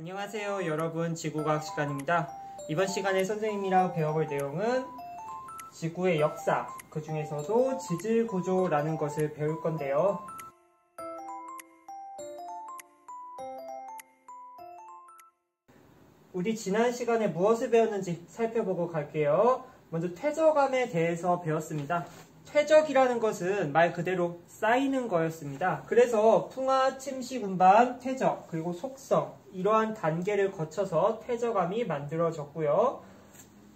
안녕하세요 여러분, 지구과학 시간입니다. 이번 시간에 선생님이랑 배워볼 내용은 지구의 역사, 그 중에서도 지질구조라는 것을 배울 건데요. 우리 지난 시간에 무엇을 배웠는지 살펴보고 갈게요. 먼저 퇴적암에 대해서 배웠습니다. 퇴적이라는 것은 말 그대로 쌓이는 거였습니다. 그래서 풍화, 침식, 운반, 퇴적, 그리고 속성, 이러한 단계를 거쳐서 퇴적암이 만들어졌고요.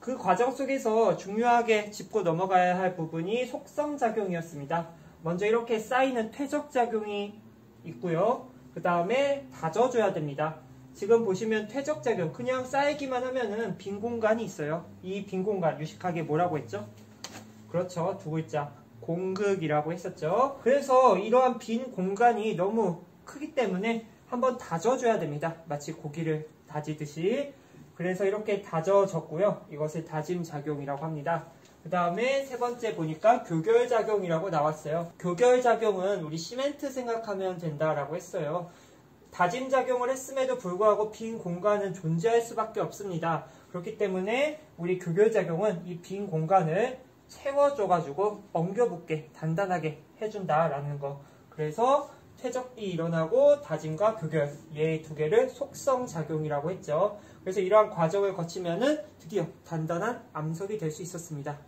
그 과정 속에서 중요하게 짚고 넘어가야 할 부분이 속성작용이었습니다. 먼저 이렇게 쌓이는 퇴적작용이 있고요. 그 다음에 다져줘야 됩니다. 지금 보시면 퇴적작용, 그냥 쌓이기만 하면은 빈 공간이 있어요. 이 빈 공간, 유식하게 뭐라고 했죠? 그렇죠. 두 글자. 공극이라고 했었죠. 그래서 이러한 빈 공간이 너무 크기 때문에 한번 다져줘야 됩니다. 마치 고기를 다지듯이. 그래서 이렇게 다져졌고요. 이것을 다짐작용이라고 합니다. 그 다음에 세 번째 보니까 교결작용이라고 나왔어요. 교결작용은 우리 시멘트 생각하면 된다라고 했어요. 다짐작용을 했음에도 불구하고 빈 공간은 존재할 수밖에 없습니다. 그렇기 때문에 우리 교결작용은 이 빈 공간을 채워줘가지고 엉겨붙게 단단하게 해준다라는 거. 그래서 퇴적이 일어나고 다짐과 교결, 얘 두 개를 속성작용이라고 했죠. 그래서 이러한 과정을 거치면은 드디어 단단한 암석이 될 수 있었습니다.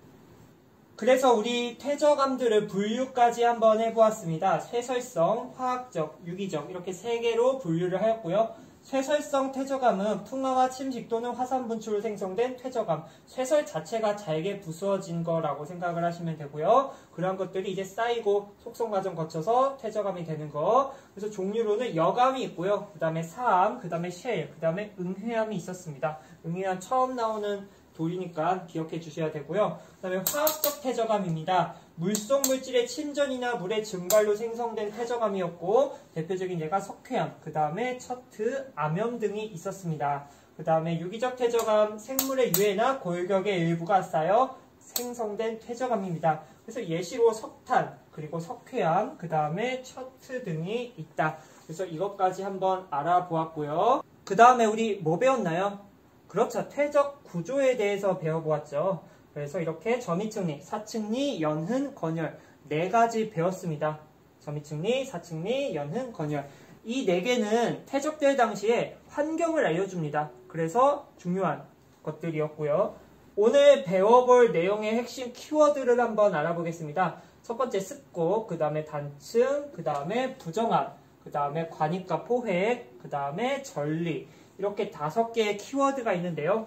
그래서 우리 퇴적암들을 분류까지 한번 해보았습니다. 쇠설성, 화학적, 유기적 이렇게 세 개로 분류를 하였고요. 쇠설성 퇴적암은 풍화와 침식 또는 화산 분출로 생성된 퇴적암, 쇠설 자체가 잘게 부수어진 거라고 생각을 하시면 되고요. 그런 것들이 이제 쌓이고 속성 과정 거쳐서 퇴적암이 되는 거. 그래서 종류로는 여암이 있고요. 그 다음에 사암, 그 다음에 쉘, 그 다음에 응회암이 있었습니다. 응회암 처음 나오는 돌이니까 기억해 주셔야 되고요. 그 다음에 화학적 퇴적암입니다. 물속 물질의 침전이나 물의 증발로 생성된 퇴적암이었고 대표적인 예가 석회암, 그 다음에 척트, 암염 등이 있었습니다. 그 다음에 유기적 퇴적암, 생물의 유해나 골격의 일부가 쌓여 생성된 퇴적암입니다. 그래서 예시로 석탄, 그리고 석회암, 그 다음에 척트 등이 있다. 그래서 이것까지 한번 알아보았고요. 그 다음에 우리 뭐 배웠나요? 그렇죠. 퇴적 구조에 대해서 배워보았죠. 그래서 이렇게 점이층리, 사층리, 연흔, 건열 네 가지 배웠습니다. 점이층리, 사층리, 연흔, 건열 이 네 개는 퇴적될 당시에 환경을 알려줍니다. 그래서 중요한 것들이었고요. 오늘 배워볼 내용의 핵심 키워드를 한번 알아보겠습니다. 첫 번째 습곡, 그 다음에 단층, 그 다음에 부정암, 그 다음에 관입과 포획, 그 다음에 전리 이렇게 5개의 키워드가 있는데요.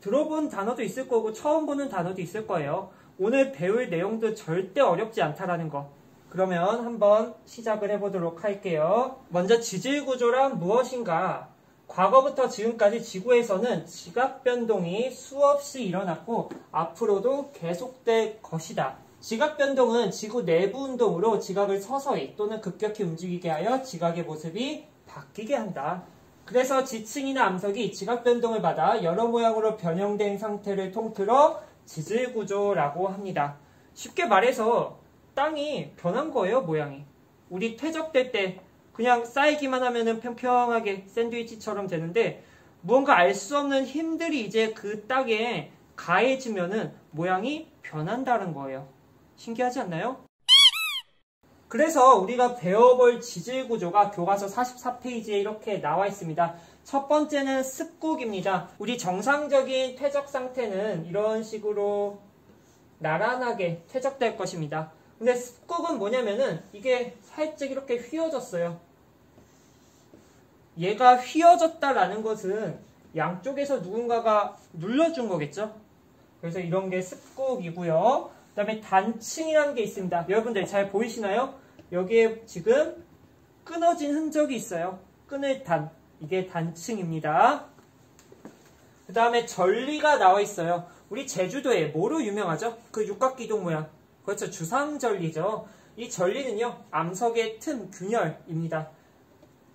들어본 단어도 있을 거고 처음 보는 단어도 있을 거예요. 오늘 배울 내용도 절대 어렵지 않다라는 거. 그러면 한번 시작을 해보도록 할게요. 먼저 지질구조란 무엇인가? 과거부터 지금까지 지구에서는 지각변동이 수없이 일어났고 앞으로도 계속될 것이다. 지각변동은 지구 내부 운동으로 지각을 서서히 또는 급격히 움직이게 하여 지각의 모습이 바뀌게 한다. 그래서 지층이나 암석이 지각변동을 받아 여러 모양으로 변형된 상태를 통틀어 지질구조라고 합니다. 쉽게 말해서 땅이 변한 거예요, 모양이. 우리 퇴적될 때 그냥 쌓이기만 하면은 평평하게 샌드위치처럼 되는데 무언가 알 수 없는 힘들이 이제 그 땅에 가해지면은 모양이 변한다는 거예요. 신기하지 않나요? 그래서 우리가 배워볼 지질구조가 교과서 44페이지에 이렇게 나와 있습니다. 첫 번째는 습곡입니다. 우리 정상적인 퇴적 상태는 이런 식으로 나란하게 퇴적될 것입니다. 근데 습곡은 뭐냐면은 이게 살짝 이렇게 휘어졌어요. 얘가 휘어졌다라는 것은 양쪽에서 누군가가 눌러준 거겠죠? 그래서 이런 게 습곡이고요. 그 다음에 단층이라는 게 있습니다. 여러분들 잘 보이시나요? 여기에 지금 끊어진 흔적이 있어요. 끊을 단. 이게 단층입니다. 그 다음에 전리가 나와 있어요. 우리 제주도에 뭐로 유명하죠? 그 육각기둥 모양. 그렇죠. 주상전리죠. 이 전리는요. 암석의 틈, 균열입니다.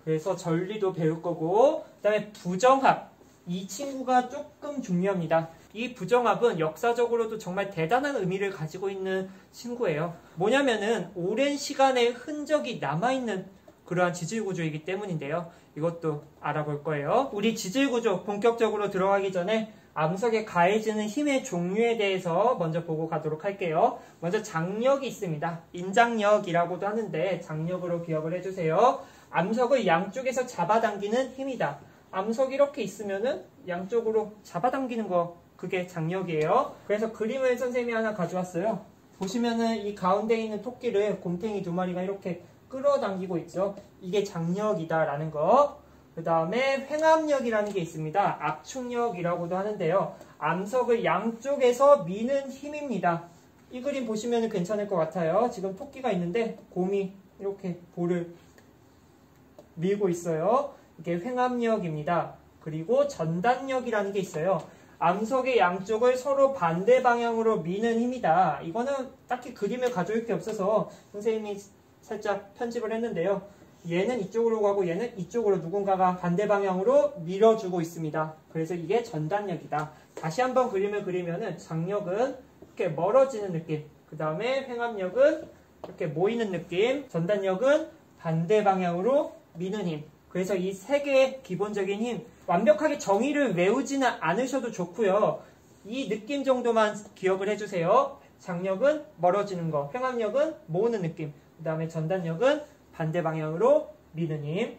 그래서 전리도 배울 거고 그 다음에 부정합. 이 친구가 조금 중요합니다. 이 부정합은 역사적으로도 정말 대단한 의미를 가지고 있는 친구예요. 뭐냐면은 오랜 시간의 흔적이 남아있는 그러한 지질구조이기 때문인데요. 이것도 알아볼 거예요. 우리 지질구조 본격적으로 들어가기 전에 암석에 가해지는 힘의 종류에 대해서 먼저 보고 가도록 할게요. 먼저 장력이 있습니다. 인장력이라고도 하는데 장력으로 기억을 해주세요. 암석을 양쪽에서 잡아당기는 힘이다. 암석이 이렇게 있으면은 양쪽으로 잡아당기는 거, 그게 장력이에요. 그래서 그림을 선생님이 하나 가져왔어요. 보시면은 이 가운데 있는 토끼를 곰탱이 2마리가 이렇게 끌어당기고 있죠. 이게 장력이다라는 거. 그 다음에 횡압력이라는 게 있습니다. 압축력이라고도 하는데요. 암석을 양쪽에서 미는 힘입니다. 이 그림 보시면 괜찮을 것 같아요. 지금 토끼가 있는데 곰이 이렇게 볼을 밀고 있어요. 이게 횡압력입니다. 그리고 전단력이라는 게 있어요. 암석의 양쪽을 서로 반대 방향으로 미는 힘이다. 이거는 딱히 그림을 가져올 게 없어서 선생님이 살짝 편집을 했는데요. 얘는 이쪽으로 가고 얘는 이쪽으로 누군가가 반대 방향으로 밀어주고 있습니다. 그래서 이게 전단력이다. 다시 한번 그림을 그리면은 장력은 이렇게 멀어지는 느낌, 그 다음에 횡압력은 이렇게 모이는 느낌, 전단력은 반대 방향으로 미는 힘. 그래서 이 세 개의 기본적인 힘, 완벽하게 정의를 외우지는 않으셔도 좋고요. 이 느낌 정도만 기억을 해주세요. 장력은 멀어지는 거, 횡압력은 모으는 느낌, 그 다음에 전단력은 반대 방향으로 미는 힘.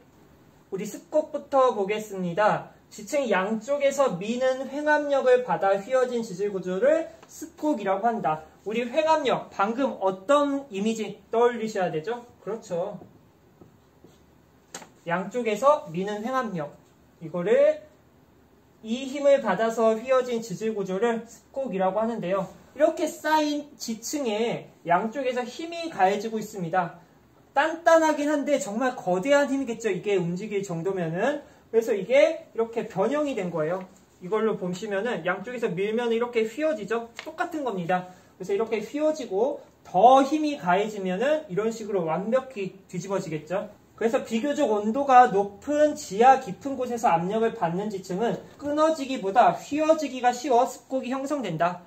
우리 습곡부터 보겠습니다. 지층이 양쪽에서 미는 횡압력을 받아 휘어진 지질 구조를 습곡이라고 한다. 우리 횡압력, 방금 어떤 이미지 떠올리셔야 되죠? 그렇죠. 양쪽에서 미는 횡압력. 이거를 이 힘을 받아서 휘어진 지질 구조를 습곡이라고 하는데요. 이렇게 쌓인 지층에 양쪽에서 힘이 가해지고 있습니다. 단단하긴 한데 정말 거대한 힘이겠죠. 이게 움직일 정도면은. 그래서 이게 이렇게 변형이 된 거예요. 이걸로 보시면은 양쪽에서 밀면 이렇게 휘어지죠. 똑같은 겁니다. 그래서 이렇게 휘어지고 더 힘이 가해지면은 이런 식으로 완벽히 뒤집어지겠죠. 그래서 비교적 온도가 높은 지하 깊은 곳에서 압력을 받는 지층은 끊어지기보다 휘어지기가 쉬워 습곡이 형성된다.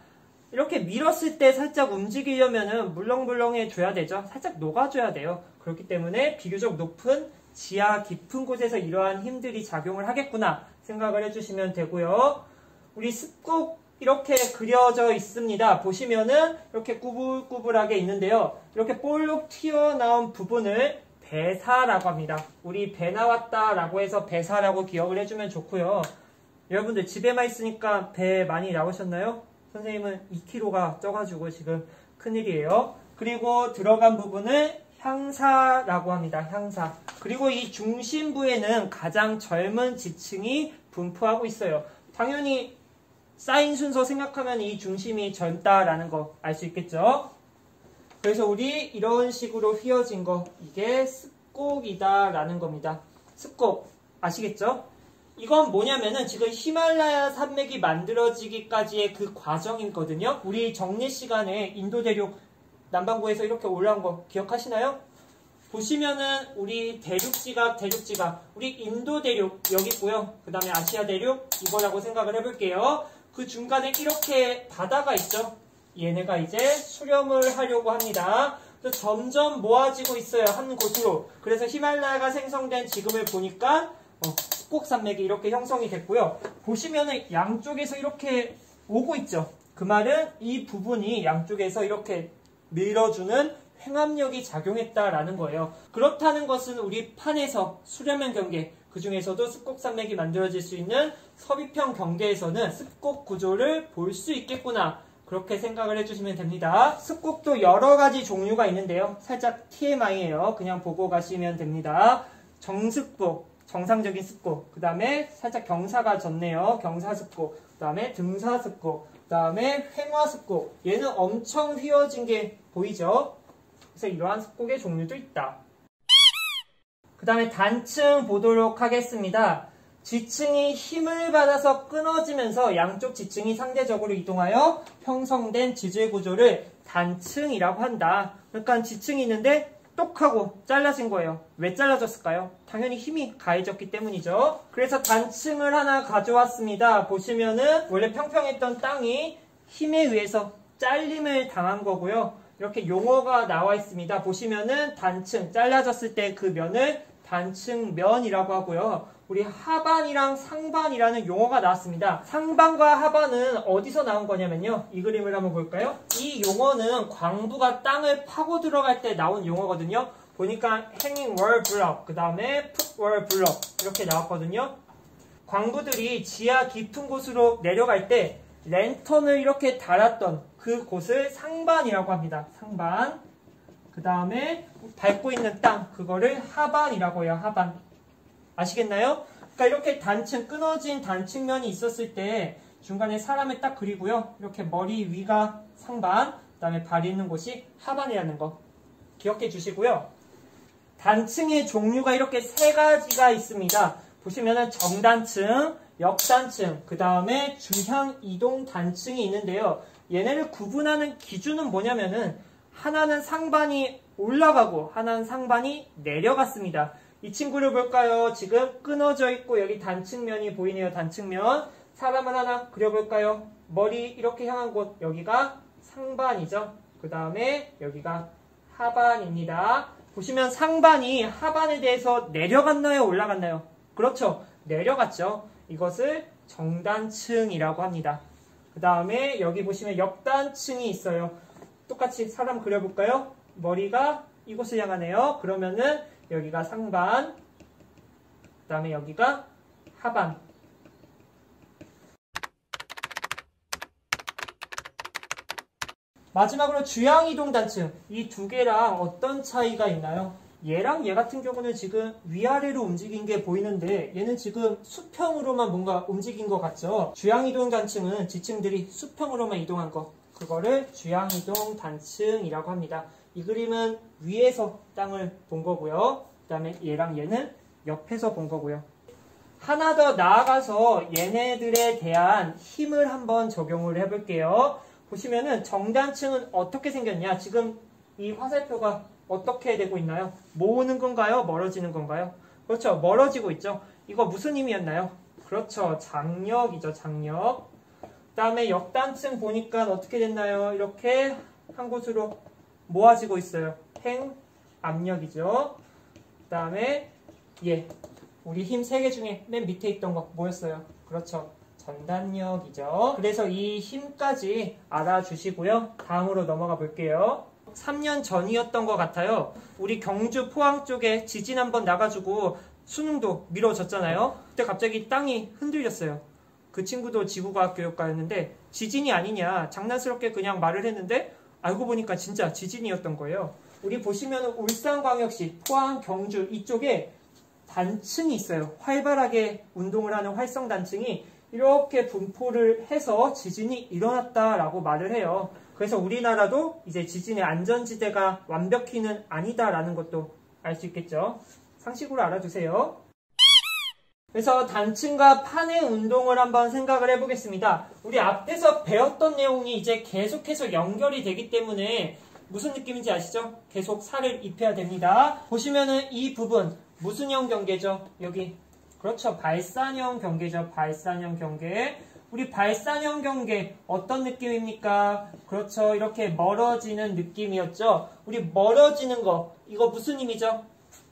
이렇게 밀었을 때 살짝 움직이려면은 물렁물렁해줘야 되죠. 살짝 녹아줘야 돼요. 그렇기 때문에 비교적 높은 지하 깊은 곳에서 이러한 힘들이 작용을 하겠구나 생각을 해주시면 되고요. 우리 습곡 이렇게 그려져 있습니다. 보시면은 이렇게 꾸불꾸불하게 있는데요. 이렇게 볼록 튀어나온 부분을 배사라고 합니다. 우리 배 나왔다 라고 해서 배사라고 기억을 해주면 좋고요. 여러분들 집에만 있으니까 배 많이 나오셨나요? 선생님은 2kg가 쪄가지고 지금 큰일이에요. 그리고 들어간 부분을 향사라고 합니다. 향사. 그리고 이 중심부에는 가장 젊은 지층이 분포하고 있어요. 당연히 쌓인 순서 생각하면 이 중심이 젊다라는 거 알 수 있겠죠? 그래서 우리 이런 식으로 휘어진 거, 이게 습곡이다라는 겁니다. 습곡 아시겠죠? 이건 뭐냐면은 지금 히말라야 산맥이 만들어지기까지의 그 과정이거든요. 우리 정리 시간에 인도 대륙 남반구에서 이렇게 올라온 거 기억하시나요? 보시면은 우리 대륙지각, 우리 인도 대륙 여기 있고요. 그 다음에 아시아 대륙 이거라고 생각을 해볼게요. 그 중간에 이렇게 바다가 있죠. 얘네가 이제 수렴을 하려고 합니다. 그래서 점점 모아지고 있어요. 한 곳으로. 그래서 히말라야가 생성된 지금을 보니까 습곡산맥이 이렇게 형성이 됐고요. 보시면은 양쪽에서 이렇게 오고 있죠. 그 말은 이 부분이 양쪽에서 이렇게 밀어주는 횡압력이 작용했다라는 거예요. 그렇다는 것은 우리 판에서 수렴형 경계, 그 중에서도 습곡산맥이 만들어질 수 있는 서비평 경계에서는 습곡 구조를 볼 수 있겠구나. 그렇게 생각을 해주시면 됩니다. 습곡도 여러 가지 종류가 있는데요. 살짝 TMI예요. 그냥 보고 가시면 됩니다. 정습곡, 정상적인 습곡. 그 다음에 살짝 경사가 졌네요. 경사습곡. 그 다음에 등사습곡. 그 다음에 횡화습곡. 얘는 엄청 휘어진 게 보이죠? 그래서 이러한 습곡의 종류도 있다. 그 다음에 단층 보도록 하겠습니다. 지층이 힘을 받아서 끊어지면서 양쪽 지층이 상대적으로 이동하여 형성된 지질 구조를 단층이라고 한다. 그러니까 지층이 있는데 똑 하고 잘라진 거예요. 왜 잘라졌을까요? 당연히 힘이 가해졌기 때문이죠. 그래서 단층을 하나 가져왔습니다. 보시면은 원래 평평했던 땅이 힘에 의해서 잘림을 당한 거고요. 이렇게 용어가 나와 있습니다. 보시면은 단층, 잘라졌을 때 그 면을 단층면이라고 하고요. 우리 하반이랑 상반이라는 용어가 나왔습니다. 상반과 하반은 어디서 나온 거냐면요. 이 그림을 한번 볼까요? 이 용어는 광부가 땅을 파고 들어갈 때 나온 용어거든요. 보니까 hanging wall block, 그 다음에 put wall block 이렇게 나왔거든요. 광부들이 지하 깊은 곳으로 내려갈 때 랜턴을 이렇게 달았던 그 곳을 상반이라고 합니다. 상반. 그 다음에 밟고 있는 땅, 그거를 하반이라고 해요. 하반. 아시겠나요? 그러니까 이렇게 단층, 끊어진 단층면이 있었을 때 중간에 사람을 딱 그리고요. 이렇게 머리 위가 상반, 그 다음에 발이 있는 곳이 하반이라는 거 기억해 주시고요. 단층의 종류가 이렇게 세 가지가 있습니다. 보시면은 정단층, 역단층, 그 다음에 주향 이동 단층이 있는데요. 얘네를 구분하는 기준은 뭐냐면은 하나는 상반이 올라가고 하나는 상반이 내려갔습니다. 이 친구를 볼까요? 지금 끊어져 있고 여기 단층면이 보이네요. 단층면. 사람을 하나 그려볼까요? 머리 이렇게 향한 곳 여기가 상반이죠. 그 다음에 여기가 하반입니다. 보시면 상반이 하반에 대해서 내려갔나요? 올라갔나요? 그렇죠. 내려갔죠. 이것을 정단층이라고 합니다. 그 다음에 여기 보시면 역단층이 있어요. 똑같이 사람 그려볼까요? 머리가 이곳을 향하네요. 그러면은 여기가 상반, 그 다음에 여기가 하반. 마지막으로 주향이동 단층. 이 두 개랑 어떤 차이가 있나요? 얘랑 얘 같은 경우는 지금 위아래로 움직인 게 보이는데 얘는 지금 수평으로만 뭔가 움직인 것 같죠? 주향이동 단층은 지층들이 수평으로만 이동한 거. 그거를 주향이동 단층이라고 합니다. 이 그림은 위에서 땅을 본 거고요. 그 다음에 얘랑 얘는 옆에서 본 거고요. 하나 더 나아가서 얘네들에 대한 힘을 한번 적용을 해볼게요. 보시면은 정단층은 어떻게 생겼냐? 지금 이 화살표가 어떻게 되고 있나요? 모으는 건가요? 멀어지는 건가요? 그렇죠. 멀어지고 있죠. 이거 무슨 힘이었나요? 그렇죠. 장력이죠. 장력. 그 다음에 역단층 보니까 어떻게 됐나요? 이렇게 한 곳으로 모아지고 있어요. 행 압력이죠. 그 다음에 우리 힘 3개 중에 맨 밑에 있던 거 뭐였어요? 그렇죠. 전단력이죠. 그래서 이 힘까지 알아주시고요. 다음으로 넘어가 볼게요. 3년 전이었던 것 같아요. 우리 경주 포항 쪽에 지진 한번 나가지고 수능도 미뤄졌잖아요. 그때 갑자기 땅이 흔들렸어요. 그 친구도 지구과학 교육과였는데 지진이 아니냐 장난스럽게 그냥 말을 했는데 알고 보니까 진짜 지진이었던 거예요. 우리 보시면 울산광역시, 포항, 경주 이쪽에 단층이 있어요. 활발하게 운동을 하는 활성단층이 이렇게 분포를 해서 지진이 일어났다라고 말을 해요. 그래서 우리나라도 이제 지진의 안전지대가 완벽히는 아니다라는 것도 알 수 있겠죠. 상식으로 알아두세요. 그래서 단층과 판의 운동을 한번 생각을 해보겠습니다. 우리 앞에서 배웠던 내용이 이제 계속해서 연결이 되기 때문에 무슨 느낌인지 아시죠? 계속 살을 입혀야 됩니다. 보시면은 이 부분 무슨 형 경계죠? 여기 그렇죠. 발산형 경계죠. 발산형 경계. 우리 발산형 경계 어떤 느낌입니까? 그렇죠. 이렇게 멀어지는 느낌이었죠. 우리 멀어지는 거 이거 무슨 힘이죠?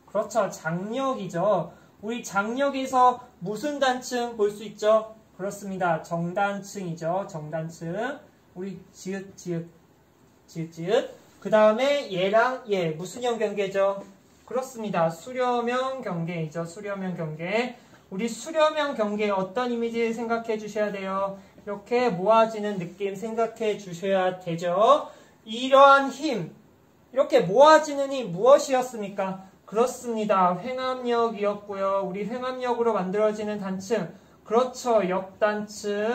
그렇죠. 장력이죠. 우리 장력에서 무슨 단층 볼 수 있죠? 그렇습니다. 정단층이죠. 정단층. 우리 지읒. 그 다음에 얘랑 얘 무슨 형 경계죠? 그렇습니다. 수렴형 경계이죠. 수렴형 경계. 우리 수렴형 경계 어떤 이미지 생각해 주셔야 돼요? 이렇게 모아지는 느낌 생각해 주셔야 되죠. 이러한 힘, 이렇게 모아지는 힘 무엇이었습니까? 그렇습니다. 횡압력이었고요. 우리 횡압력으로 만들어지는 단층. 그렇죠. 역단층.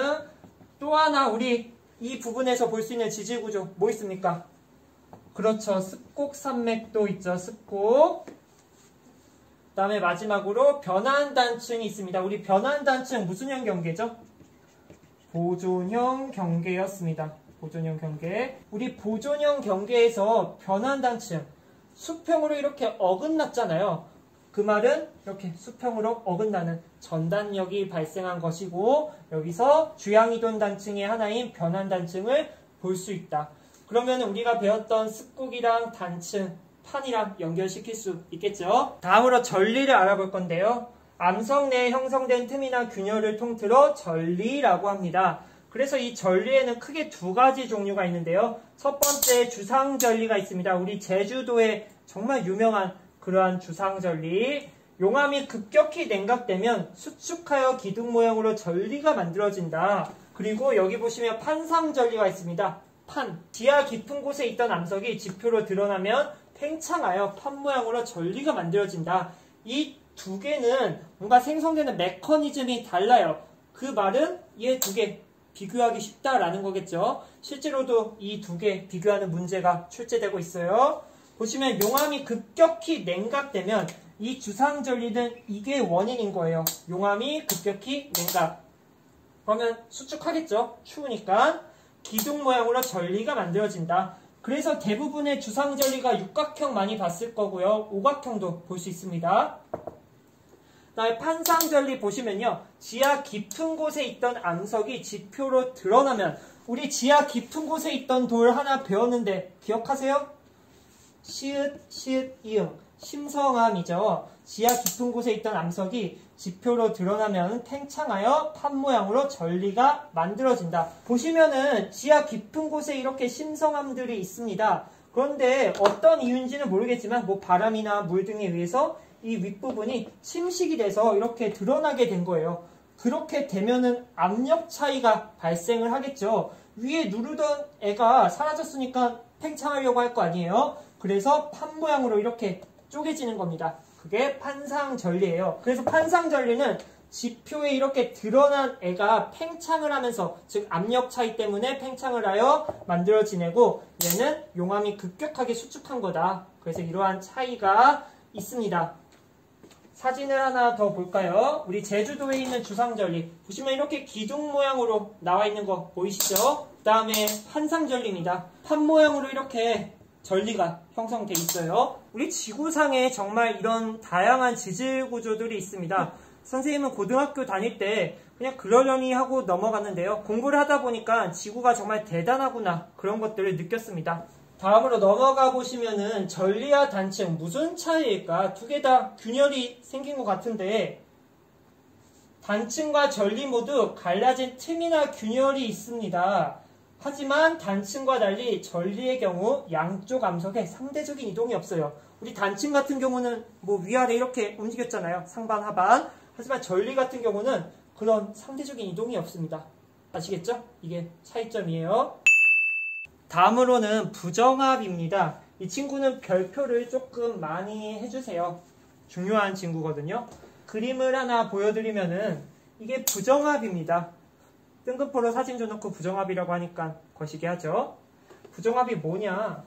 또 하나 우리 이 부분에서 볼 수 있는 지질구조 뭐 있습니까? 그렇죠. 습곡산맥도 있죠. 습곡. 그 다음에 마지막으로 변환단층이 있습니다. 우리 변환단층 무슨 형 경계죠? 보존형 경계였습니다. 보존형 경계. 우리 보존형 경계에서 변환단층 수평으로 이렇게 어긋났잖아요. 그 말은 이렇게 수평으로 어긋나는 전단력이 발생한 것이고 여기서 주향이동 단층의 하나인 변환단층을 볼 수 있다. 그러면 우리가 배웠던 습곡이랑 단층 판이랑 연결시킬 수 있겠죠. 다음으로 전리를 알아볼 건데요. 암석 내에 형성된 틈이나 균열을 통틀어 전리라고 합니다. 그래서 이 전리에는 크게 두 가지 종류가 있는데요. 첫 번째 주상전리가 있습니다. 우리 제주도에 정말 유명한 그러한 주상전리. 용암이 급격히 냉각되면 수축하여 기둥 모양으로 전리가 만들어진다. 그리고 여기 보시면 판상전리가 있습니다. 판. 지하 깊은 곳에 있던 암석이 지표로 드러나면 팽창하여 판 모양으로 전리가 만들어진다. 이 두 개는 뭔가 생성되는 메커니즘이 달라요. 그 말은 이 두 개 비교하기 쉽다라는 거겠죠. 실제로도 이 두 개 비교하는 문제가 출제되고 있어요. 보시면 용암이 급격히 냉각되면 이 주상전리는 이게 원인인 거예요. 용암이 급격히 냉각. 그러면 수축하겠죠. 추우니까. 기둥 모양으로 전리가 만들어진다. 그래서 대부분의 주상전리가 육각형 많이 봤을 거고요. 오각형도 볼 수 있습니다. 그다음에 판상전리 보시면요. 지하 깊은 곳에 있던 암석이 지표로 드러나면 우리 지하 깊은 곳에 있던 돌 하나 배웠는데 기억하세요? 시읒, 시읒, 이응. 심성암이죠. 지하 깊은 곳에 있던 암석이 지표로 드러나면 팽창하여 판 모양으로 전리가 만들어진다. 보시면은 지하 깊은 곳에 이렇게 심성암들이 있습니다. 그런데 어떤 이유인지는 모르겠지만 뭐 바람이나 물 등에 의해서 이 윗부분이 침식이 돼서 이렇게 드러나게 된 거예요. 그렇게 되면은 압력 차이가 발생을 하겠죠. 위에 누르던 애가 사라졌으니까 팽창하려고 할 거 아니에요. 그래서 판 모양으로 이렇게 쪼개지는 겁니다. 그게 판상전리예요. 그래서 판상전리는 지표에 이렇게 드러난 애가 팽창을 하면서, 즉 압력 차이 때문에 팽창을 하여 만들어지고, 얘는 용암이 급격하게 수축한 거다. 그래서 이러한 차이가 있습니다. 사진을 하나 더 볼까요? 우리 제주도에 있는 주상전리 보시면 이렇게 기둥 모양으로 나와 있는 거 보이시죠? 그 다음에 판상전리입니다. 판 모양으로 이렇게 전리가 형성돼 있어요. 우리 지구상에 정말 이런 다양한 지질 구조들이 있습니다. 선생님은 고등학교 다닐 때 그냥 그러려니 하고 넘어갔는데요. 공부를 하다 보니까 지구가 정말 대단하구나, 그런 것들을 느꼈습니다. 다음으로 넘어가 보시면은 전리와 단층 무슨 차이일까? 두 개 다 균열이 생긴 것 같은데, 단층과 전리 모두 갈라진 틈이나 균열이 있습니다. 하지만 단층과 달리 전리의 경우 양쪽 암석에 상대적인 이동이 없어요. 우리 단층 같은 경우는 뭐 위아래 이렇게 움직였잖아요. 상반, 하반. 하지만 전리 같은 경우는 그런 상대적인 이동이 없습니다. 아시겠죠? 이게 차이점이에요. 다음으로는 부정합입니다. 이 친구는 별표를 조금 많이 해주세요. 중요한 친구거든요. 그림을 하나 보여드리면은 이게 부정합입니다. 뜬금포로 사진 줘놓고 부정합이라고 하니까 거시기 하죠. 부정합이 뭐냐?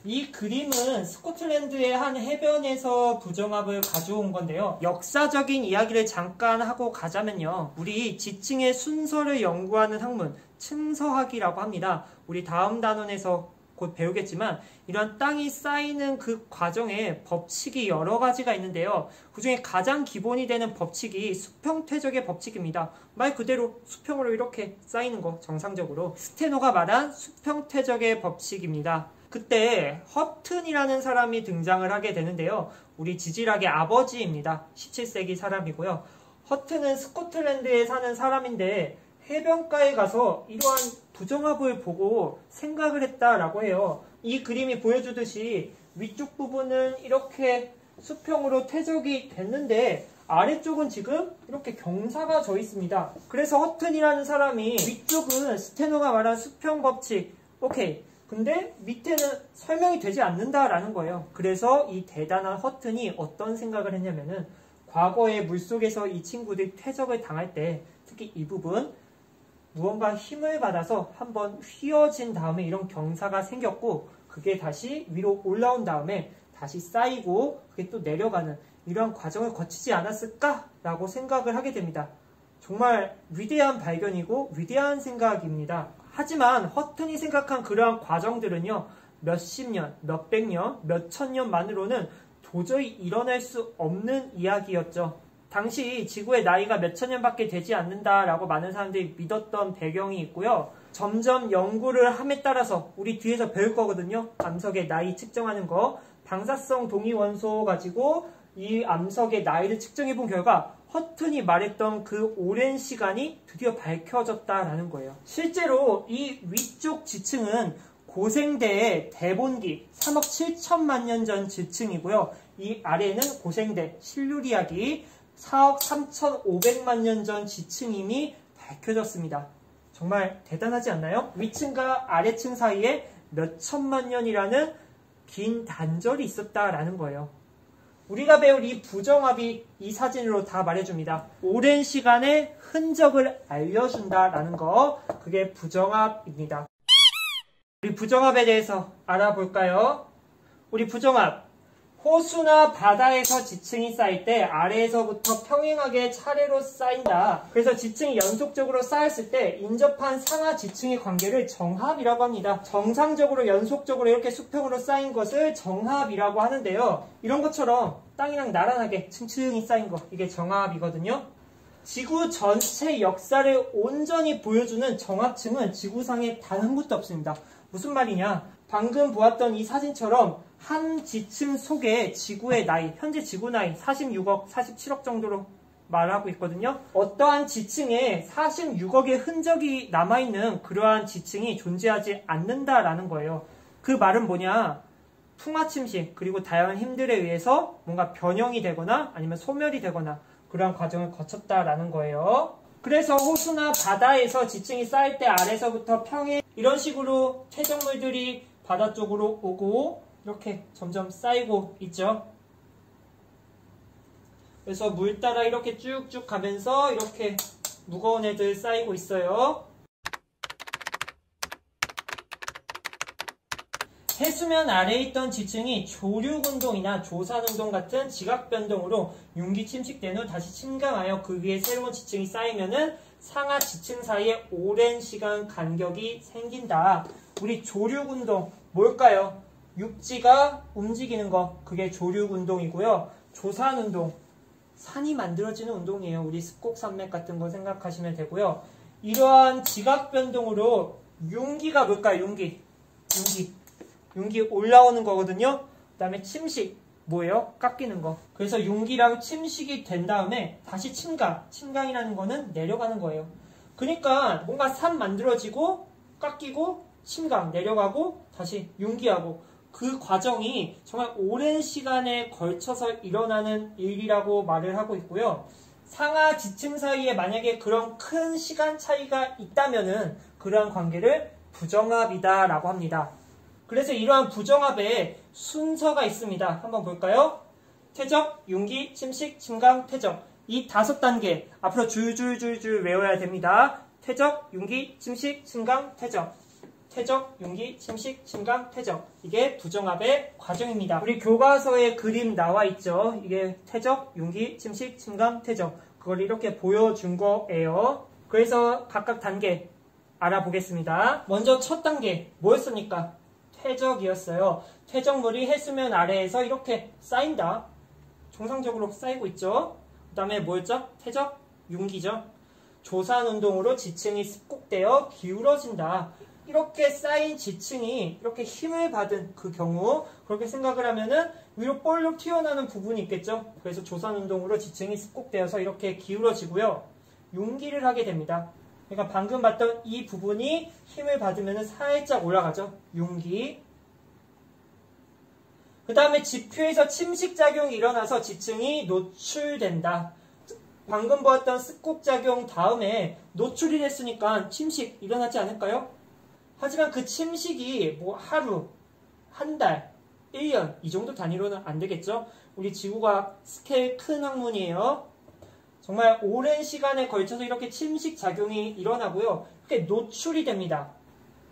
이 그림은 스코틀랜드의 한 해변에서 부정합을 가져온 건데요. 역사적인 이야기를 잠깐 하고 가자면요. 우리 지층의 순서를 연구하는 학문, 층서학이라고 합니다. 우리 다음 단원에서 곧 배우겠지만 이런 땅이 쌓이는 그 과정에 법칙이 여러 가지가 있는데요. 그 중에 가장 기본이 되는 법칙이 수평퇴적의 법칙입니다. 말 그대로 수평으로 이렇게 쌓이는 거, 정상적으로. 스테노가 말한 수평퇴적의 법칙입니다. 그때 허튼이라는 사람이 등장을 하게 되는데요. 우리 지질학의 아버지입니다. 17세기 사람이고요. 허튼은 스코틀랜드에 사는 사람인데 해변가에 가서 이러한 부정합을 보고 생각을 했다라고 해요. 이 그림이 보여주듯이 위쪽 부분은 이렇게 수평으로 퇴적이 됐는데 아래쪽은 지금 이렇게 경사가 져 있습니다. 그래서 허튼이라는 사람이 위쪽은 스테노가 말한 수평 법칙, 오케이. 근데 밑에는 설명이 되지 않는다라는 거예요. 그래서 이 대단한 허튼이 어떤 생각을 했냐면은 과거에 물속에서 이 친구들이 퇴적을 당할 때 특히 이 부분 무언가 힘을 받아서 한번 휘어진 다음에 이런 경사가 생겼고, 그게 다시 위로 올라온 다음에 다시 쌓이고 그게 또 내려가는 이런 과정을 거치지 않았을까라고 생각을 하게 됩니다. 정말 위대한 발견이고 위대한 생각입니다. 하지만 허튼이 생각한 그러한 과정들은요, 몇십 년, 몇백 년, 몇천 년만으로는 도저히 일어날 수 없는 이야기였죠. 당시 지구의 나이가 몇천 년밖에 되지 않는다라고 많은 사람들이 믿었던 배경이 있고요. 점점 연구를 함에 따라서 우리 뒤에서 배울 거거든요. 암석의 나이 측정하는 거. 방사성 동위원소 가지고 이 암석의 나이를 측정해 본 결과 허튼이 말했던 그 오랜 시간이 드디어 밝혀졌다라는 거예요. 실제로 이 위쪽 지층은 고생대의 대본기 3억 7천만 년 전 지층이고요. 이 아래는 고생대 실루리아기 4억 3,500만 년 전 지층임이 밝혀졌습니다. 정말 대단하지 않나요? 위층과 아래층 사이에 몇 천만 년이라는 긴 단절이 있었다라는 거예요. 우리가 배울 이 부정합이 이 사진으로 다 말해줍니다. 오랜 시간의 흔적을 알려준다라는 거, 그게 부정합입니다. 우리 부정합에 대해서 알아볼까요? 우리 부정합, 호수나 바다에서 지층이 쌓일 때 아래에서부터 평행하게 차례로 쌓인다. 그래서 지층이 연속적으로 쌓였을 때 인접한 상하 지층의 관계를 정합이라고 합니다. 정상적으로 연속적으로 이렇게 수평으로 쌓인 것을 정합이라고 하는데요. 이런 것처럼 땅이랑 나란하게 층층이 쌓인 거, 이게 정합이거든요. 지구 전체 역사를 온전히 보여주는 정합층은 지구상에 단 한 곳도 없습니다. 무슨 말이냐? 방금 보았던 이 사진처럼 한 지층 속에 지구의 나이, 현재 지구 나이 46억, 47억 정도로 말하고 있거든요. 어떠한 지층에 46억의 흔적이 남아있는 그러한 지층이 존재하지 않는다라는 거예요. 그 말은 뭐냐? 풍화침식 그리고 다양한 힘들에 의해서 뭔가 변형이 되거나 아니면 소멸이 되거나 그러한 과정을 거쳤다라는 거예요. 그래서 호수나 바다에서 지층이 쌓일 때 아래서부터 평행 이런 식으로 퇴적물들이 바다 쪽으로 오고 이렇게 점점 쌓이고 있죠. 그래서 물 따라 이렇게 쭉쭉 가면서 이렇게 무거운 애들 쌓이고 있어요. 해수면 아래에 있던 지층이 조류운동이나 조산운동 같은 지각변동으로 융기 침식된 후 다시 침강하여 그 위에 새로운 지층이 쌓이면은 상하 지층 사이에 오랜 시간 간격이 생긴다. 우리 조류운동 뭘까요? 육지가 움직이는 거, 그게 조류운동이고요. 조산운동, 산이 만들어지는 운동이에요. 우리 습곡산맥 같은 거 생각하시면 되고요. 이러한 지각변동으로 융기가 뭘까요? 융기 올라오는 거거든요. 그 다음에 침식, 뭐예요? 깎이는 거. 그래서 융기랑 침식이 된 다음에 다시 침강이라는 거는 내려가는 거예요. 그러니까 뭔가 산 만들어지고 깎이고 침강 내려가고 다시 융기하고 그 과정이 정말 오랜 시간에 걸쳐서 일어나는 일이라고 말을 하고 있고요. 상하 지층 사이에 만약에 그런 큰 시간 차이가 있다면은 그러한 관계를 부정합이다 라고 합니다. 그래서 이러한 부정합에 순서가 있습니다. 한번 볼까요? 퇴적, 융기, 침식, 침강, 퇴적. 이 5단계 앞으로 줄줄줄줄 외워야 됩니다. 퇴적, 융기, 침식, 침강, 퇴적. 퇴적, 융기, 침식, 침강, 퇴적. 이게 부정합의 과정입니다. 우리 교과서에 그림 나와 있죠. 이게 퇴적, 융기, 침식, 침강, 퇴적. 그걸 이렇게 보여준 거예요. 그래서 각각 단계 알아보겠습니다. 먼저 첫 단계 뭐였습니까? 퇴적이었어요. 퇴적물이 해수면 아래에서 이렇게 쌓인다. 정상적으로 쌓이고 있죠. 그 다음에 뭐였죠? 퇴적, 융기죠. 조산운동으로 지층이 습곡되어 기울어진다. 이렇게 쌓인 지층이 이렇게 힘을 받은 그 경우 그렇게 생각을 하면은 위로 볼록 튀어나오는 부분이 있겠죠. 그래서 조산운동으로 지층이 습곡되어서 이렇게 기울어지고요. 융기를 하게 됩니다. 그러니까 방금 봤던 이 부분이 힘을 받으면 살짝 올라가죠. 융기. 그 다음에 지표에서 침식작용이 일어나서 지층이 노출된다. 방금 보았던 습곡작용 다음에 노출이 됐으니까 침식 일어나지 않을까요? 하지만 그 침식이 뭐 하루, 한 달, 1년 이 정도 단위로는 안 되겠죠? 우리 지구가 스케일 큰 학문이에요. 정말 오랜 시간에 걸쳐서 이렇게 침식작용이 일어나고요. 이렇게 노출이 됩니다.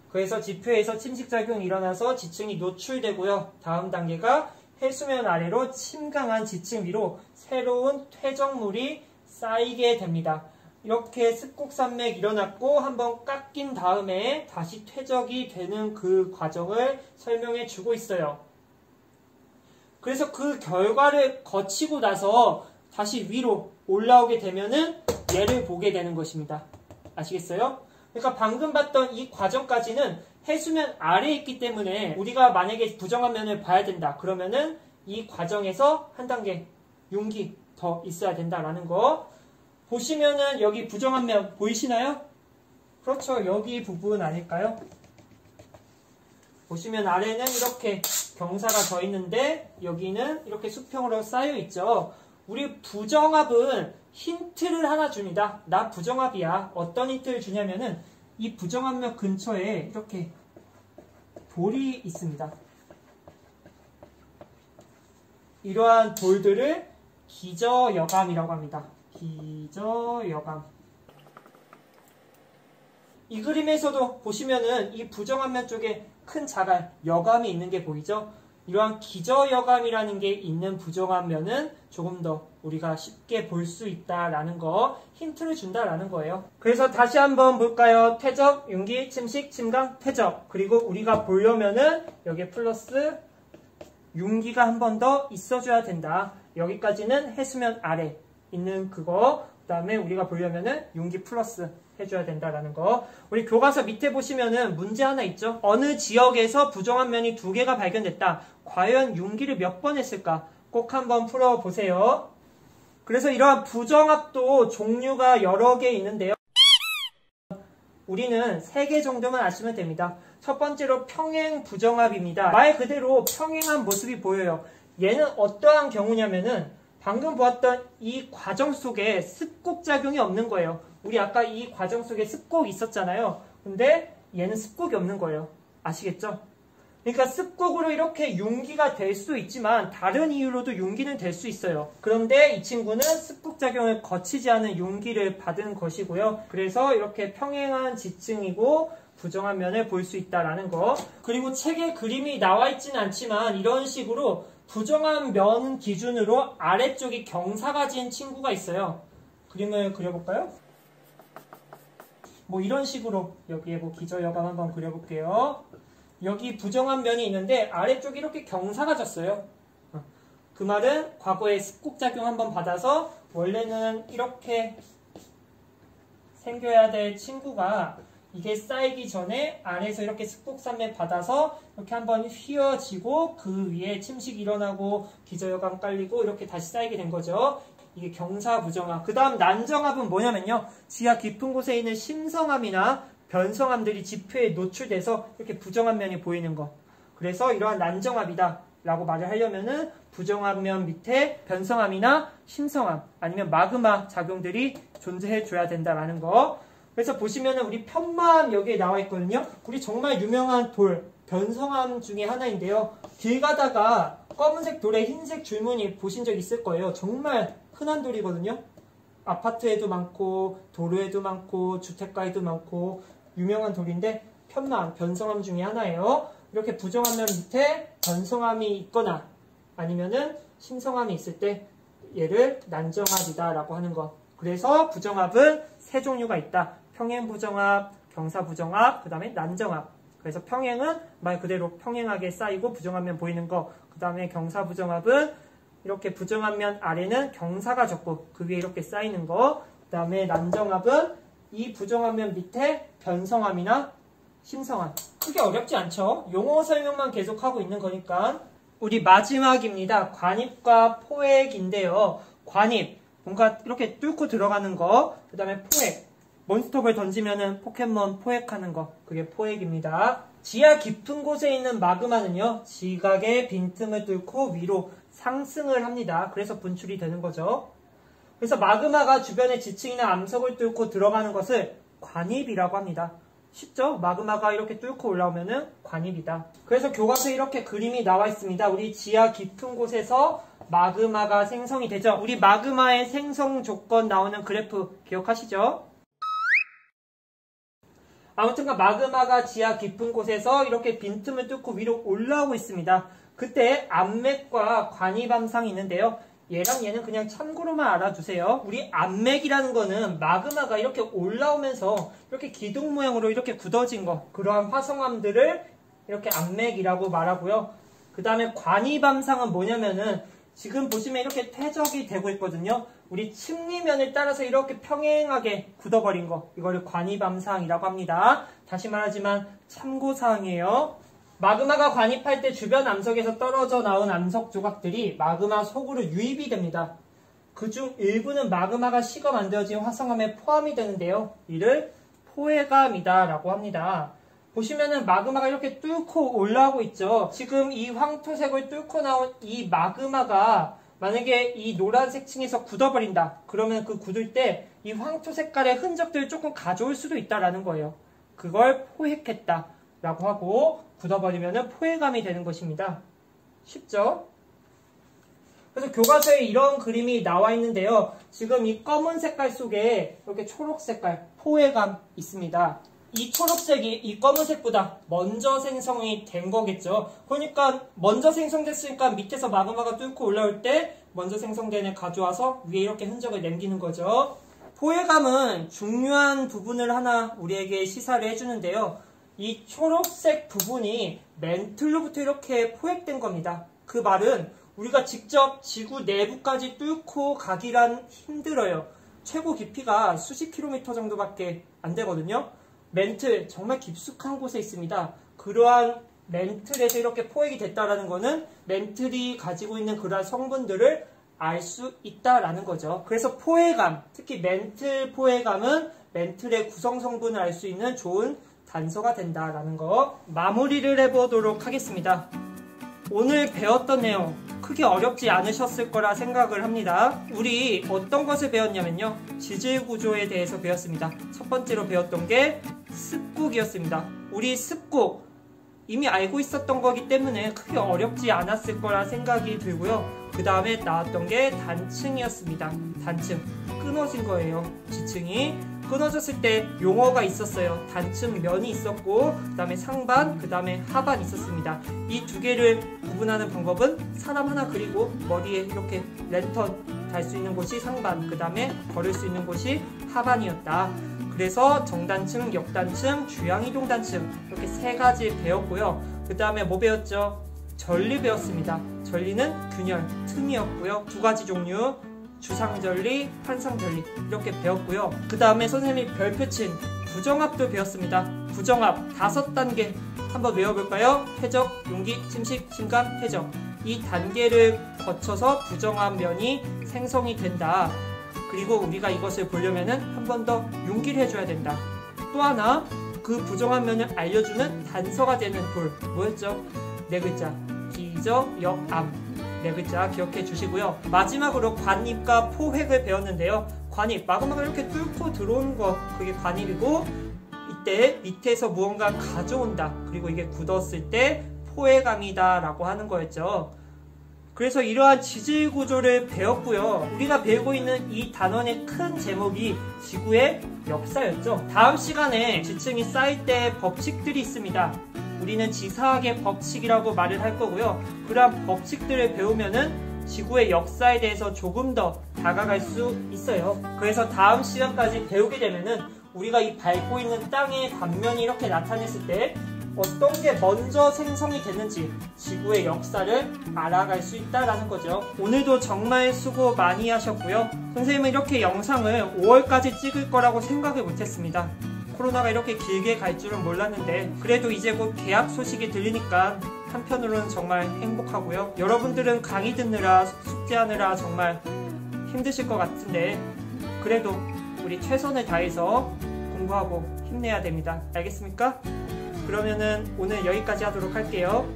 그래서 지표에서 침식작용이 일어나서 지층이 노출되고요. 다음 단계가 해수면 아래로 침강한 지층 위로 새로운 퇴적물이 쌓이게 됩니다. 이렇게 습곡산맥 일어났고 한번 깎인 다음에 다시 퇴적이 되는 그 과정을 설명해 주고 있어요. 그래서 그 결과를 거치고 나서 다시 위로 올라오게 되면은 얘를 보게 되는 것입니다. 아시겠어요? 그러니까 방금 봤던 이 과정까지는 해수면 아래에 있기 때문에 우리가 만약에 부정한 면을 봐야 된다. 그러면은 이 과정에서 한 단계 용기 더 있어야 된다라는 거. 보시면은 여기 부정한 면 보이시나요? 그렇죠. 여기 부분 아닐까요? 보시면 아래는 이렇게 경사가 져 있는데 여기는 이렇게 수평으로 쌓여 있죠. 우리 부정합은 힌트를 하나 줍니다. 나 부정합이야. 어떤 힌트를 주냐면은 이 부정합 면 근처에 이렇게 돌이 있습니다. 이러한 돌들을 기저여감이라고 합니다. 기저여감. 이 그림에서도 보시면은 이 부정한 면 쪽에 큰 자갈, 여감이 있는 게 보이죠? 이러한 기저여감이라는 게 있는 부정한 면은 조금 더 우리가 쉽게 볼 수 있다라는 거, 힌트를 준다라는 거예요. 그래서 다시 한번 볼까요? 퇴적, 융기, 침식, 침강, 퇴적. 그리고 우리가 보려면은 여기에 플러스 융기가 한 번 더 있어줘야 된다. 여기까지는 해수면 아래 있는 그거. 그 다음에 우리가 보려면은 융기 플러스 해줘야 된다라는 거. 우리 교과서 밑에 보시면은 문제 하나 있죠. 어느 지역에서 부정한 면이 2개가 발견됐다. 과연 융기를 몇 번 했을까? 꼭 한번 풀어보세요. 그래서 이러한 부정합도 종류가 여러 개 있는데요. 우리는 3개 정도만 아시면 됩니다. 첫 번째로 평행 부정합입니다. 말 그대로 평행한 모습이 보여요. 얘는 어떠한 경우냐면은 방금 보았던 이 과정 속에 습곡작용이 없는 거예요. 우리 아까 이 과정 속에 습곡이 있었잖아요. 근데 얘는 습곡이 없는 거예요. 아시겠죠? 그러니까 습곡으로 이렇게 융기가 될 수 있지만 다른 이유로도 융기는 될 수 있어요. 그런데 이 친구는 습곡작용을 거치지 않은 융기를 받은 것이고요. 그래서 이렇게 평행한 지층이고 부정한 면을 볼 수 있다라는 거. 그리고 책에 그림이 나와 있지는 않지만 이런 식으로 부정한 면 기준으로 아래쪽이 경사가 진 친구가 있어요. 그림을 그려볼까요? 뭐 이런 식으로 여기에 뭐 기저여감 한번 그려볼게요. 여기 부정한 면이 있는데 아래쪽이 이렇게 경사가 졌어요. 그 말은 과거에 습곡작용 한번 받아서 원래는 이렇게 생겨야 될 친구가 이게 쌓이기 전에 아래에서 이렇게 습곡산맥 받아서 이렇게 한번 휘어지고 그 위에 침식이 일어나고 기저여감 깔리고 이렇게 다시 쌓이게 된 거죠. 이게 경사부정합. 그 다음 난정합은 뭐냐면요. 지하 깊은 곳에 있는 심성암이나 변성암들이 지표에 노출돼서 이렇게 부정한 면이 보이는 거. 그래서 이러한 난정합이다 라고 말을 하려면은 부정한 면 밑에 변성암이나 심성암 아니면 마그마 작용들이 존재해 줘야 된다라는 거. 그래서 보시면은 우리 편마암 여기에 나와 있거든요. 우리 정말 유명한 돌, 변성암 중에 하나인데요. 길 가다가 검은색 돌에 흰색 줄무늬 보신 적 있을 거예요. 정말 흔한 돌이거든요. 아파트에도 많고 도로에도 많고 주택가에도 많고 유명한 돌인데 편마암, 변성암 중에 하나예요. 이렇게 부정한 면 밑에 변성암이 있거나 아니면은 심성암이 있을 때 얘를 난정합이다 라고 하는 거. 그래서 부정합은 3종류가 있다. 평행부정합, 경사부정합, 그 다음에 난정합. 그래서 평행은 말 그대로 평행하게 쌓이고 부정한 면 보이는 거. 그 다음에 경사부정합은 이렇게 부정한 면 아래는 경사가 적고 그 위에 이렇게 쌓이는 거. 그 다음에 난정합은 이 부정한 면 밑에 변성함이나 심성함. 크게 어렵지 않죠? 용어 설명만 계속하고 있는 거니까. 우리 마지막입니다. 관입과 포획인데요. 관입, 뭔가 이렇게 뚫고 들어가는 거. 그 다음에 포획, 몬스터볼 던지면은 포켓몬 포획하는 거. 그게 포획입니다. 지하 깊은 곳에 있는 마그마는요. 지각의 빈틈을 뚫고 위로 상승을 합니다. 그래서 분출이 되는 거죠. 그래서 마그마가 주변의 지층이나 암석을 뚫고 들어가는 것을 관입이라고 합니다. 쉽죠? 마그마가 이렇게 뚫고 올라오면은 관입이다. 그래서 교과서에 이렇게 그림이 나와 있습니다. 우리 지하 깊은 곳에서 마그마가 생성이 되죠. 우리 마그마의 생성 조건 나오는 그래프 기억하시죠? 아무튼가 마그마가 지하 깊은 곳에서 이렇게 빈틈을 뚫고 위로 올라오고 있습니다. 그때 암맥과 관입암상이 있는데요. 얘랑 얘는 그냥 참고로만 알아두세요. 우리 암맥이라는 거는 마그마가 이렇게 올라오면서 이렇게 기둥 모양으로 이렇게 굳어진 거. 그러한 화성암들을 이렇게 암맥이라고 말하고요. 그 다음에 관입암상은 뭐냐면은 지금 보시면 이렇게 퇴적이 되고 있거든요. 우리 층리면을 따라서 이렇게 평행하게 굳어버린 거, 이거를 관입암사항이라고 합니다. 다시 말하지만 참고사항이에요. 마그마가 관입할 때 주변 암석에서 떨어져 나온 암석 조각들이 마그마 속으로 유입이 됩니다. 그중 일부는 마그마가 식어 만들어진 화성암에 포함이 되는데요. 이를 포획암이다 라고 합니다. 보시면은 마그마가 이렇게 뚫고 올라오고 있죠. 지금 이 황토색을 뚫고 나온 이 마그마가 만약에 이 노란색 층에서 굳어버린다. 그러면 그 굳을 때 이 황토 색깔의 흔적들을 조금 가져올 수도 있다라는 거예요. 그걸 포획했다 라고 하고 굳어버리면은 포획암이 되는 것입니다. 쉽죠? 그래서 교과서에 이런 그림이 나와 있는데요. 지금 이 검은 색깔 속에 이렇게 초록 색깔 포획암 있습니다. 이 초록색이 이 검은색보다 먼저 생성이 된 거겠죠. 그러니까 먼저 생성됐으니까 밑에서 마그마가 뚫고 올라올 때 먼저 생성된 애 가져와서 위에 이렇게 흔적을 남기는 거죠. 포획암은 중요한 부분을 하나 우리에게 시사를 해주는데요. 이 초록색 부분이 멘틀로부터 이렇게 포획된 겁니다. 그 말은 우리가 직접 지구 내부까지 뚫고 가기란 힘들어요. 최고 깊이가 수십 킬로미터 정도밖에 안 되거든요. 멘틀, 정말 깊숙한 곳에 있습니다. 그러한 멘틀에서 이렇게 포획이 됐다라는 거는 멘틀이 가지고 있는 그러한 성분들을 알 수 있다라는 거죠. 그래서 포획암, 특히 멘틀 포획암은 멘틀의 구성 성분을 알 수 있는 좋은 단서가 된다라는 거 마무리를 해보도록 하겠습니다. 오늘 배웠던 내용 크게 어렵지 않으셨을 거라 생각을 합니다. 우리 어떤 것을 배웠냐면요. 지질 구조에 대해서 배웠습니다. 첫 번째로 배웠던 게 습곡이었습니다. 우리 습곡 이미 알고 있었던 거기 때문에 크게 어렵지 않았을 거라 생각이 들고요. 그 다음에 나왔던 게 단층이었습니다. 단층 끊어진 거예요. 지층이 끊어졌을 때 용어가 있었어요. 단층 면이 있었고 그 다음에 상반, 그 다음에 하반 있었습니다. 이 두 개를 구분하는 방법은 사람 하나 그리고 머리에 이렇게 랜턴 달 수 있는 곳이 상반, 그 다음에 걸을 수 있는 곳이 하반이었다. 그래서 정단층, 역단층, 주양이동 단층 이렇게 세 가지 배웠고요. 그 다음에 뭐 배웠죠? 전리 배웠습니다. 전리는 균열, 틈이었고요. 두 가지 종류 주상전리, 환상전리 이렇게 배웠고요. 그 다음에 선생님이 별표친 부정합도 배웠습니다. 부정합 5단계 한번 외워볼까요? 퇴적, 용기, 침식, 침감, 퇴적. 이 단계를 거쳐서 부정합 면이 생성이 된다. 그리고 우리가 이것을 보려면은 한 번 더 용기를 해줘야 된다. 또 하나 그 부정한 면을 알려주는 단서가 되는 돌 뭐였죠? 네 글자 기적, 역, 암 네 글자 기억해 주시고요. 마지막으로 관입과 포획을 배웠는데요. 관입 마그마가 이렇게 뚫고 들어오는 거 그게 관입이고 이때 밑에서 무언가 가져온다. 그리고 이게 굳었을 때 포획암이다 라고 하는 거였죠. 그래서 이러한 지질 구조를 배웠고요. 우리가 배우고 있는 이 단원의 큰 제목이 지구의 역사였죠. 다음 시간에 지층이 쌓일 때 법칙들이 있습니다. 우리는 지사학의 법칙이라고 말을 할 거고요. 그러한 법칙들을 배우면은 지구의 역사에 대해서 조금 더 다가갈 수 있어요. 그래서 다음 시간까지 배우게 되면은 우리가 이 밟고 있는 땅의 단면이 이렇게 나타냈을 때 어떤 게 먼저 생성이 됐는지 지구의 역사를 알아갈 수 있다는 거죠. 오늘도 정말 수고 많이 하셨고요. 선생님은 이렇게 영상을 5월까지 찍을 거라고 생각을 못했습니다. 코로나가 이렇게 길게 갈 줄은 몰랐는데 그래도 이제 곧 개학 소식이 들리니까 한편으로는 정말 행복하고요. 여러분들은 강의 듣느라 숙제하느라 정말 힘드실 것 같은데 그래도 우리 최선을 다해서 공부하고 힘내야 됩니다. 알겠습니까? 그러면은 오늘 여기까지 하도록 할게요.